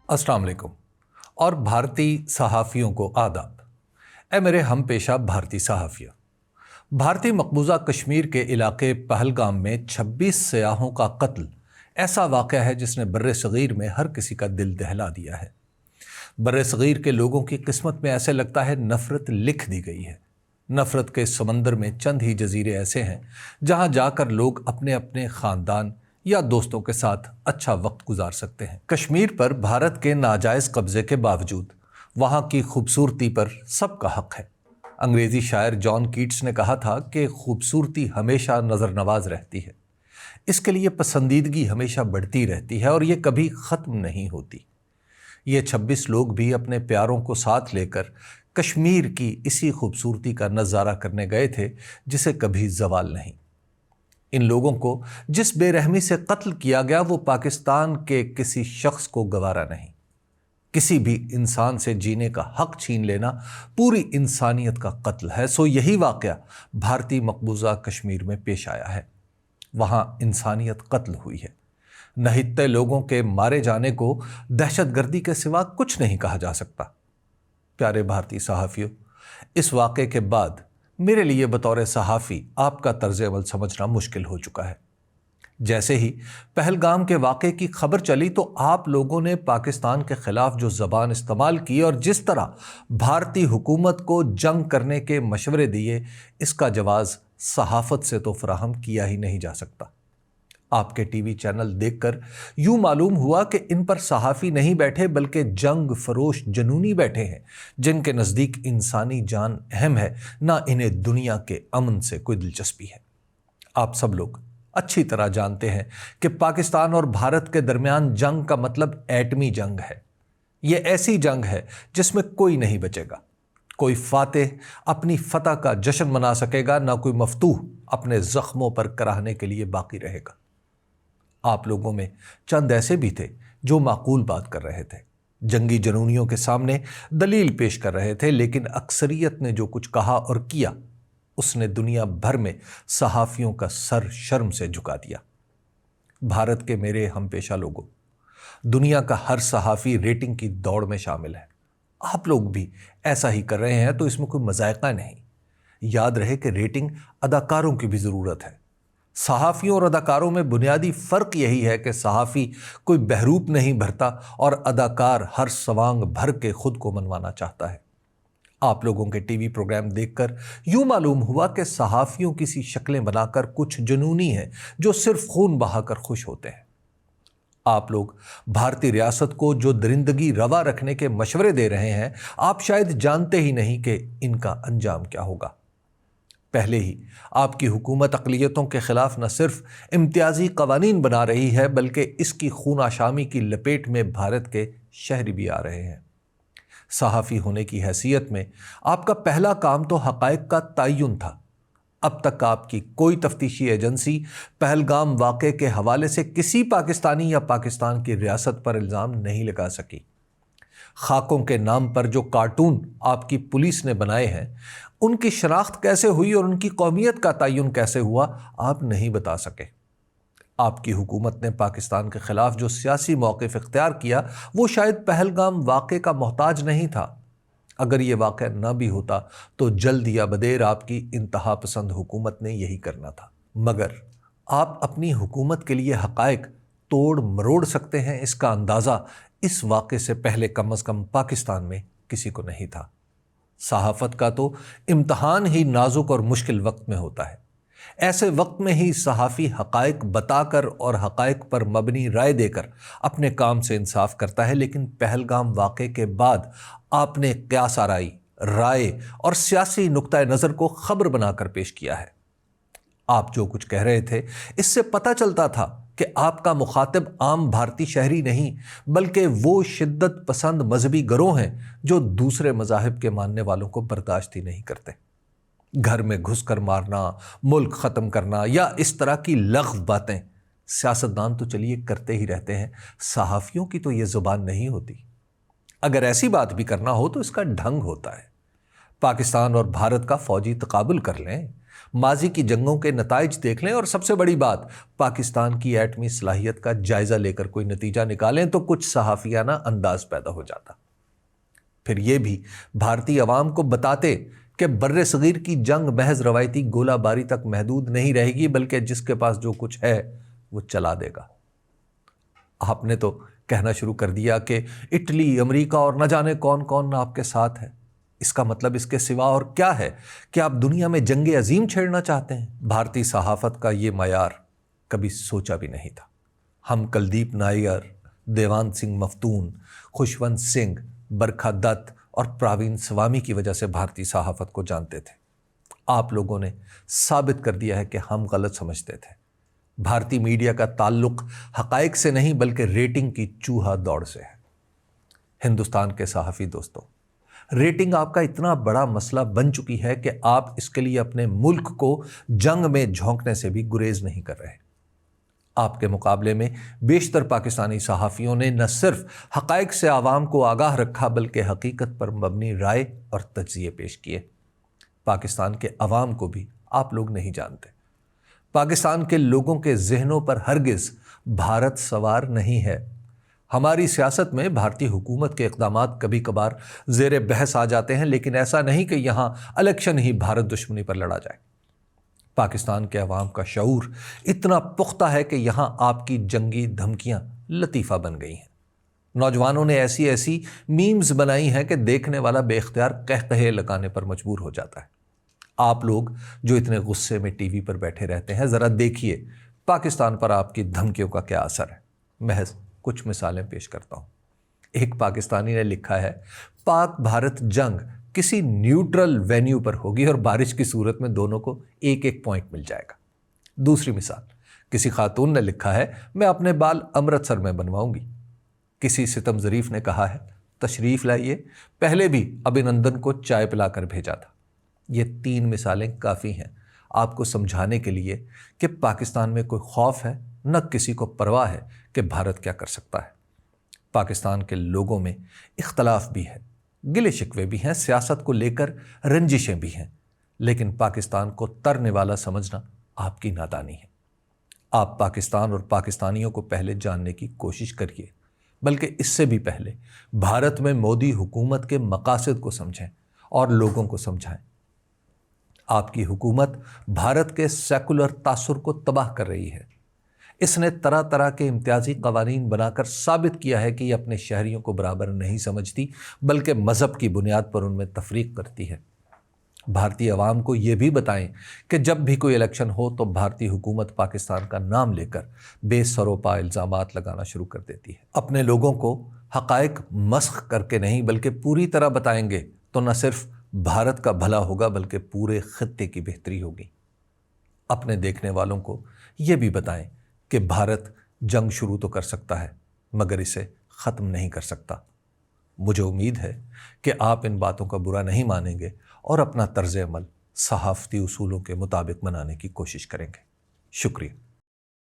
अस्सलाम वालेकुम और भारतीय सहाफ़ियों को आदाब। ए मेरे हम पेशा भारतीय सहाफ़ियों, भारतीय मकबूजा कश्मीर के इलाके पहलगाम में 26 सयाहों का कत्ल ऐसा वाक़या है जिसने बर्रे सग़ीर में हर किसी का दिल दहला दिया है। बर्रे सग़ीर के लोगों की किस्मत में ऐसे लगता है नफ़रत लिख दी गई है। नफ़रत के समंदर में चंद ही जजीरे ऐसे हैं जहाँ जाकर लोग अपने अपने ख़ानदान या दोस्तों के साथ अच्छा वक्त गुजार सकते हैं। कश्मीर पर भारत के नाजायज़ कब्ज़े के बावजूद वहाँ की खूबसूरती पर सबका हक है। अंग्रेज़ी शायर जॉन कीट्स ने कहा था कि खूबसूरती हमेशा नज़र नवाज रहती है, इसके लिए पसंदीदगी हमेशा बढ़ती रहती है और ये कभी ख़त्म नहीं होती। ये 26 लोग भी अपने प्यारों को साथ लेकर कश्मीर की इसी खूबसूरती का नज़ारा करने गए थे जिसे कभी ज़वाल नहीं। इन लोगों को जिस बेरहमी से कत्ल किया गया वो पाकिस्तान के किसी शख्स को गवारा नहीं। किसी भी इंसान से जीने का हक छीन लेना पूरी इंसानियत का कत्ल है। सो यही वाक़या भारतीय मकबूजा कश्मीर में पेश आया है। वहाँ इंसानियत कत्ल हुई है। नहित्ते लोगों के मारे जाने को दहशतगर्दी के सिवा कुछ नहीं कहा जा सकता। प्यारे भारतीय सहाफ़ियों, इस वाक़े के बाद मेरे लिए बतौर सहाफ़ी आपका तर्ज़ अमल समझना मुश्किल हो चुका है। जैसे ही पहलगाम के वाक़े की खबर चली तो आप लोगों ने पाकिस्तान के ख़िलाफ़ जो ज़बान इस्तेमाल की और जिस तरह भारतीय हुकूमत को जंग करने के मशवरे दिए, इसका जवाज़ सहाफ़त से तो फराहम किया ही नहीं जा सकता। आपके टीवी चैनल देखकर यूँ मालूम हुआ कि इन पर सहाफ़ी नहीं बैठे बल्कि जंग फरोश जनूनी बैठे हैं, जिनके नज़दीक इंसानी जान अहम है, ना इन्हें दुनिया के अमन से कोई दिलचस्पी है। आप सब लोग अच्छी तरह जानते हैं कि पाकिस्तान और भारत के दरमियान जंग का मतलब एटमी जंग है। ये ऐसी जंग है जिसमें कोई नहीं बचेगा। कोई फातेह अपनी फतह का जश्न मना सकेगा, ना कोई मफतूह अपने ज़ख्मों पर कराहने के लिए बाकी रहेगा। आप लोगों में चंद ऐसे भी थे जो माकूल बात कर रहे थे, जंगी जनूनियों के सामने दलील पेश कर रहे थे, लेकिन अक्सरियत ने जो कुछ कहा और किया उसने दुनिया भर में सहाफ़ियों का सर शर्म से झुका दिया। भारत के मेरे हम पेशा लोगों, दुनिया का हर सहाफ़ी रेटिंग की दौड़ में शामिल है। आप लोग भी ऐसा ही कर रहे हैं तो इसमें कोई मज़ायक़ा नहीं। याद रहे कि रेटिंग अदाकारों की भी ज़रूरत है। सहाफ़ियों और अदाकारों में बुनियादी फ़र्क यही है कि सहाफ़ी कोई बहरूप नहीं भरता और अदाकार हर सवांग भर के खुद को मनवाना चाहता है। आप लोगों के टीवी प्रोग्राम देखकर यूँ मालूम हुआ कि सहाफ़ियों किसी शक्लें बनाकर कुछ जुनूनी हैं जो सिर्फ खून बहाकर खुश होते हैं। आप लोग भारतीय रियासत को जो दरिंदगी रवा रखने के मशवरे दे रहे हैं, आप शायद जानते ही नहीं कि इनका अंजाम क्या होगा। पहले ही आपकी हुकूमत अक़लियतों के ख़िलाफ़ न सिर्फ इम्तियाज़ी क़वानीन बना रही है बल्कि इसकी खून आशामी की लपेट में भारत के शहरी भी आ रहे हैं। सहाफ़ी होने की हैसियत में आपका पहला काम तो हक़ाइक़ का तय्युन था। अब तक आपकी कोई तफ्तीशी एजेंसी पहलगाम वाक़े के हवाले से किसी पाकिस्तानी या पाकिस्तान की रियासत पर इल्ज़ाम नहीं लगा सकी। खाकों के नाम पर जो कार्टून आपकी पुलिस ने बनाए हैं, उनकी शनाख्त कैसे हुई और उनकी कौमियत का तय्युन कैसे हुआ, आप नहीं बता सके। आपकी हुकूमत ने पाकिस्तान के ख़िलाफ़ जो सियासी मौक़िफ़ इख्तियार किया वो शायद पहलगाम वाक़े का मोहताज नहीं था। अगर ये वाक़या न भी होता तो जल्द या बदेर आपकी इंतहा पसंद हुकूमत ने यही करना था। मगर आप अपनी हुकूमत के लिए हक़ाइक़ तोड़ मरोड़ सकते हैं, इसका अंदाज़ा इस वाक़े से पहले कम अज़ कम पाकिस्तान में किसी को नहीं था। सहाफ़त का तो इम्तहान ही नाजुक और मुश्किल वक्त में होता है। ऐसे वक्त में ही सहाफ़ी हक़ाइक़ बताकर और हक़ाइक़ पर मबनी राय देकर अपने काम से इंसाफ करता है। लेकिन पहलगाम वाक़े के बाद आपने क़यास आराई, राय और सियासी नुक्ता नज़र को ख़बर बनाकर पेश किया है। आप जो कुछ कह रहे थे इससे पता चलता था कि आपका मुखातिब आम भारतीय शहरी नहीं बल्कि वो शिद्दत पसंद मजहबी गिरोह हैं जो दूसरे मज़ाहिब के मानने वालों को बर्दाश्त ही नहीं करते। घर में घुसकर मारना, मुल्क ख़त्म करना या इस तरह की लग़्व बातें सियासतदान तो चलिए करते ही रहते हैं, सहाफ़ियों की तो ये ज़ुबान नहीं होती। अगर ऐसी बात भी करना हो तो इसका ढंग होता है। पाकिस्तान और भारत का फ़ौजी तक़ाबुल कर लें, ماضی کی جنگوں کے نتائج دیکھ لیں اور سب سے بڑی بات پاکستان کی ایٹمی صلاحیت کا جائزہ لے کر کوئی نتیجہ نکالیں تو کچھ صحافیانہ انداز پیدا ہو جاتا۔ پھر یہ بھی بھارتی عوام کو بتاتے کہ بر صغیر کی جنگ محض روایتی گولہ باری تک محدود نہیں رہے گی، بلکہ جس کے پاس جو کچھ ہے وہ چلا دے گا۔ آپ نے تو کہنا شروع کر دیا کہ اٹلی، امریکہ اور نہ جانے کون کون آپ کے ساتھ ہے۔ اس کا مطلب اس کے سوا اور کیا ہے کہ آپ دنیا میں جنگ عظیم چھیڑنا چاہتے ہیں؟ بھارتی صحافت کا یہ معیار کبھی سوچا بھی نہیں تھا۔ ہم کلدیپ نائر، دیوان سنگھ مفتون، خوشونت سنگھ، برکھا دت اور پراوین سوامی کی وجہ سے بھارتی صحافت کو جانتے تھے۔ آپ لوگوں نے ثابت کر دیا ہے کہ ہم غلط سمجھتے تھے۔ بھارتی میڈیا کا تعلق حقائق سے نہیں بلکہ ریٹنگ کی چوہا دوڑ سے ہے۔ ہندوستان کے صحافی دوستوں، ریٹنگ آپ کا اتنا بڑا مسئلہ بن چکی ہے کہ آپ اس کے لیے اپنے ملک کو جنگ میں جھونکنے سے بھی گریز نہیں کر رہے۔ آپ کے مقابلے میں بیشتر پاکستانی صحافیوں نے نہ صرف حقائق سے عوام کو آگاہ رکھا بلکہ حقیقت پر مبنی رائے اور تجزیے پیش کیے۔ پاکستان کے عوام کو بھی آپ لوگ نہیں جانتے۔ پاکستان کے لوگوں کے ذہنوں پر ہرگز بھارت سوار نہیں ہے۔ ہماری سیاست میں بھارتی حکومت کے اقدامات کبھی کبھار زیر بحث آ جاتے ہیں، لیکن ایسا نہیں کہ یہاں الیکشن ہی بھارت دشمنی پر لڑا جائے۔ پاکستان کے عوام کا شعور اتنا پختہ ہے کہ یہاں آپ کی جنگی دھمکیاں لطیفہ بن گئی ہیں۔ نوجوانوں نے ایسی میمز بنائی ہیں کہ دیکھنے والا بے اختیار قہقہے لگانے پر مجبور ہو جاتا ہے۔ آپ لوگ جو اتنے غصے میں ٹی وی پر بیٹھے رہتے ہیں، ذرا دیکھیے پاکستان پر آپ کی دھمکیوں کا کیا اثر ہے۔ محض کچھ مثالیں پیش کرتا ہوں۔ ایک پاکستانی نے لکھا ہے، پاک بھارت جنگ کسی نیوٹرل وینیو پر ہوگی اور بارش کی صورت میں دونوں کو ایک ایک پوائنٹ مل جائے گا۔ دوسری مثال، کسی خاتون نے لکھا ہے، میں اپنے بال امرتسر میں بنواؤں گی۔ کسی ستم ظریف نے کہا ہے، تشریف لائیے، پہلے بھی ابھینندن کو چائے پلا کر بھیجا تھا۔ یہ 3 مثالیں کافی ہیں آپ کو سمجھانے کے لیے کہ پاکستان میں کوئی خوف ہے، نہ کسی کو پرواہ ہے کہ بھارت کیا کر سکتا ہے۔ پاکستان کے لوگوں میں اختلاف بھی ہے، گلے شکوے بھی ہیں، سیاست کو لے کر رنجشیں بھی ہیں، لیکن پاکستان کو ترنے والا سمجھنا آپ کی نادانی ہے۔ آپ پاکستان اور پاکستانیوں کو پہلے جاننے کی کوشش کریے، بلکہ اس سے بھی پہلے بھارت میں مودی حکومت کے مقاصد کو سمجھیں اور لوگوں کو سمجھائیں۔ آپ کی حکومت بھارت کے سیکولر تاثر کو تباہ کر رہی ہے۔ اس نے طرح طرح کے امتیازی قوانین بنا کر ثابت کیا ہے کہ یہ اپنے شہریوں کو برابر نہیں سمجھتی بلکہ مذہب کی بنیاد پر ان میں تفریق کرتی ہے۔ بھارتی عوام کو یہ بھی بتائیں کہ جب بھی کوئی الیکشن ہو تو بھارتی حکومت پاکستان کا نام لے کر بے سروپا الزامات لگانا شروع کر دیتی ہے۔ اپنے لوگوں کو حقائق مسخ کر کے نہیں بلکہ پوری طرح بتائیں گے تو نہ صرف بھارت کا بھلا ہوگا بلکہ پورے خطے کی بہتری ہوگی۔ اپنے دیکھنے والوں کو یہ بھی بتائیں کہ بھارت جنگ شروع تو کر سکتا ہے مگر اسے ختم نہیں کر سکتا۔ مجھے امید ہے کہ آپ ان باتوں کا برا نہیں مانیں گے اور اپنا طرز عمل صحافتی اصولوں کے مطابق بنانے کی کوشش کریں گے۔ شکریہ۔